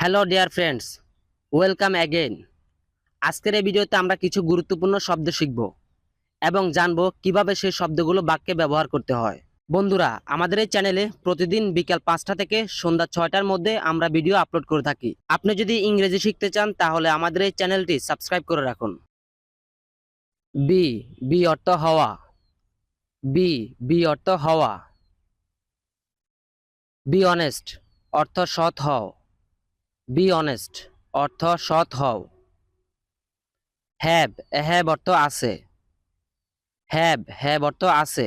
Hello dear friends, welcome again. আজকের এই ভিডিওতে আমরা কিছু গুরুত্বপূর্ণ শব্দ শিখব এবং জানব কিভাবে সেই শব্দগুলো বাক্যে ব্যবহার করতে হয়। বন্ধুরা, আমাদের এই চ্যানেলে প্রতিদিন বিকাল 5টা থেকে সন্ধ্যা 6টার মধ্যে আমরা ভিডিও আপলোড করে থাকি। আপনি যদি ইংরেজি শিখতে চান তাহলে আমাদের এই চ্যানেলটি সাবস্ক্রাইব করে রাখুন। বি বি অর্থ হওয়া। বি বি অর্থ হওয়া। বি অনেস্ট অর্থ সৎ হও। বি অনেস্ট অর্থ সৎ হও। হ্যাভ হ্যাভ অর্থ আছে। হ্যাভ অর্থ আছে।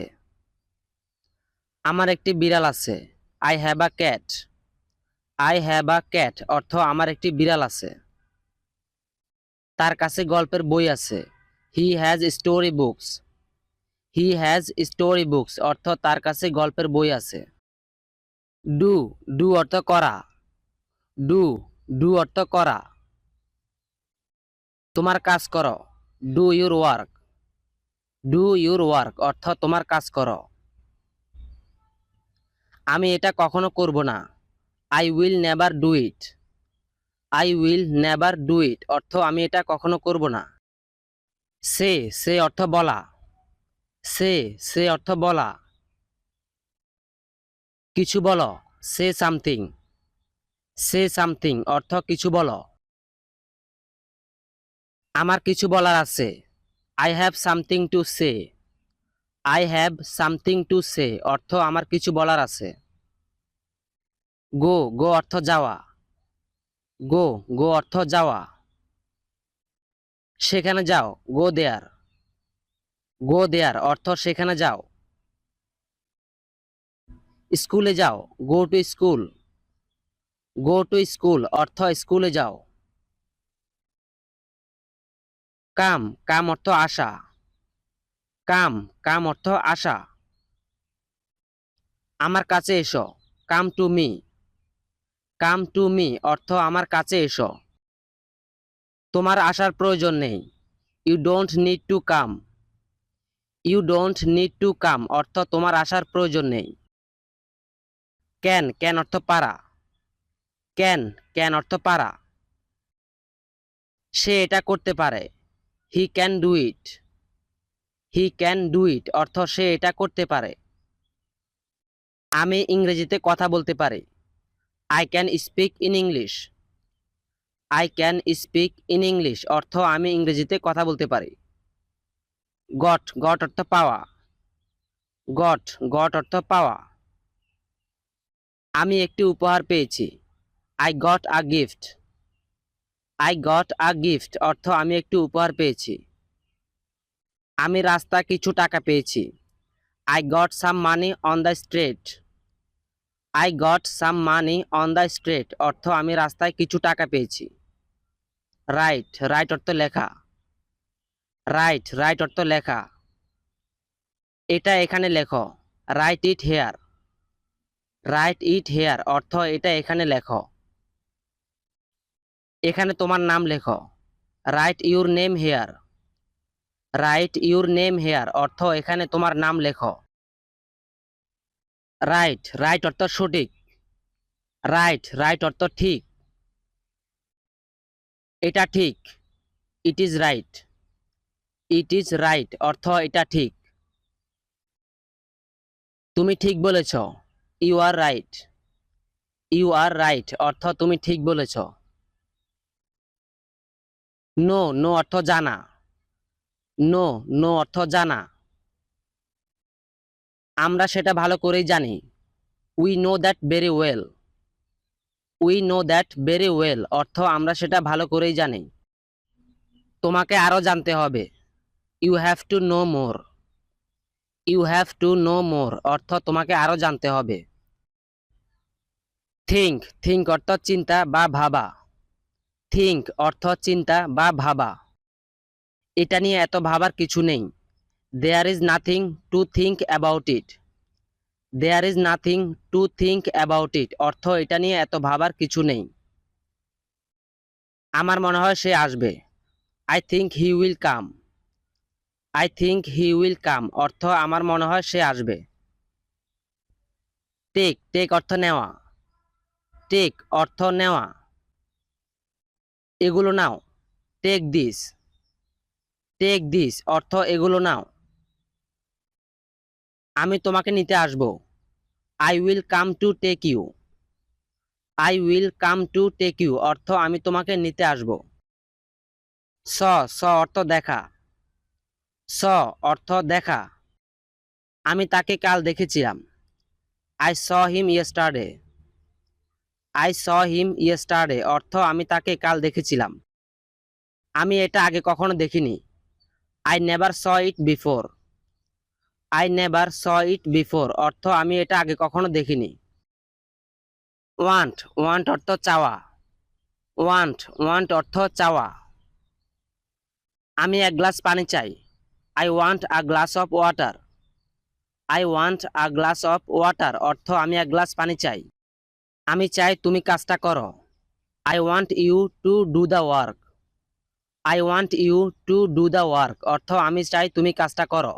আমার একটি বিড়াল আছে। I have a cat. I have a cat অর্থ আমার একটি বিড়াল আছে। তার কাছে গল্পের বই আছে। He has story books. He has story books অর্থ তার কাছে গল্পের বই আছে। ডু ডু অর্থ করা। ডু ডু অর্থ করা। তোমার কাজ করো। Do your work. Do your work অর্থ তোমার কাজ করো। আমি এটা কখনো করব না। I will never do it. I will never do it অর্থ আমি এটা কখনো করব না। সে অর্থ বলা। সে অর্থ বলা। কিছু বলো। Say something. সে সামথিং অর্থ কিছু বলো। আমার কিছু বলার আছে। I have something to say. I have something to say অর্থ আমার কিছু বলার আছে। গো গো অর্থ যাওয়া। গো গো অর্থ যাওয়া। সেখানে যাও। গো দেয়ার। গো দেয়ার অর্থ সেখানে যাও। স্কুলে যাও। Go to school. Go to school অর্থ স্কুলে যাও। কাম কাম অর্থ আসা। কাম কাম অর্থ আসা। আমার কাছে এসো। Come to me. Come to me অর্থ আমার কাছে এসো। তোমার আসার প্রয়োজন নেই। You don't need to come. You don't need to come অর্থ তোমার আসার প্রয়োজন নেই। ক্যান ক্যান অর্থ পারা। ক্যান ক্যান অর্থ পারা। সে এটা করতে পারে। He can do it. He can do it অর্থ সে এটা করতে পারে। আমি ইংরেজিতে কথা বলতে পারি। I can speak in English. I can speak in English অর্থ আমি ইংরেজিতে কথা বলতে পারি। গট গট অর্থ পাওয়া। গট গট অর্থ পাওয়া। আমি একটি উপহার পেয়েছি। I got a gift. I got a gift অর্থ আমি একটি উপহার পেয়েছি। আমি রাস্তা কিছু টাকা পেয়েছি। I got some money on the street. I got some money on the street অর্থ আমি রাস্তায় কিছু টাকা পেয়েছি। রাইট রাইট অর্থ লেখা। রাইট রাইট অর্থ লেখা। এটা এখানে লেখো। Right it here. Right it here অর্থ এটা এখানে লেখো। এখানে তোমার নাম লেখো। Right your name hair. Right your name hair অর্থ এখানে তোমার নাম লেখো। রাইট রাইট অর্থ সঠিক। রাইট রাইট অর্থ ঠিক। এটা ঠিক। It is right. It is right অর্থ এটা ঠিক। তুমি ঠিক বলেছ। You are right. You are right অর্থ তুমি ঠিক বলেছ। নো নো অর্থ জানা। নো নো অর্থ জানা। আমরা সেটা ভালো করেই জানি। We know that very well. We know that very well অর্থ আমরা সেটা ভালো করেই জানি। তোমাকে আরো জানতে হবে। You have to know more. You have to know more অর্থ তোমাকে আরো জানতে হবে। থিঙ্ক থিঙ্ক অর্থ চিন্তা বা ভাবা। থিঙ্ক অর্থ চিন্তা বা ভাবা। এটা নিয়ে এত ভাবার কিছু নেই। There is nothing to think about it. There is nothing to think about it অর্থ এটা নিয়ে এত ভাবার কিছু নেই। আমার মনে হয় সে আসবে। I think he will come. I think he will come অর্থ আমার মনে হয় সে আসবে। টেক টেক অর্থ নেওয়া। টেক অর্থ নেওয়া। এগুলো নাও। Take this. টেক দিস অর্থ এগুলো নাও। আমি তোমাকে নিতে আসব। I will come to take you. I will come to take you অর্থ আমি তোমাকে নিতে আসব। স স অর্থ দেখা। স অর্থ দেখা। আমি তাকে কাল দেখেছিলাম। I saw him yesterday. I saw him yesterday অর্থ আমি তাকে কাল দেখেছিলাম। আমি এটা আগে কখনো দেখিনি। I never saw it before. I never saw it before অর্থ আমি এটা আগে কখনো দেখিনি। ওয়ান্ট ওয়ান্ট অর্থ চাওয়া। ওয়ান্ট ওয়ান্ট অর্থ চাওয়া। আমি এক গ্লাস পানি চাই। I want a glass of water. I want a glass of water অর্থ আমি এক গ্লাস পানি চাই। আমি চাই তুমি কাজটা করো। I want you to do the work. I want you to do the work অর্থ আমি চাই তুমি কাজটা করো।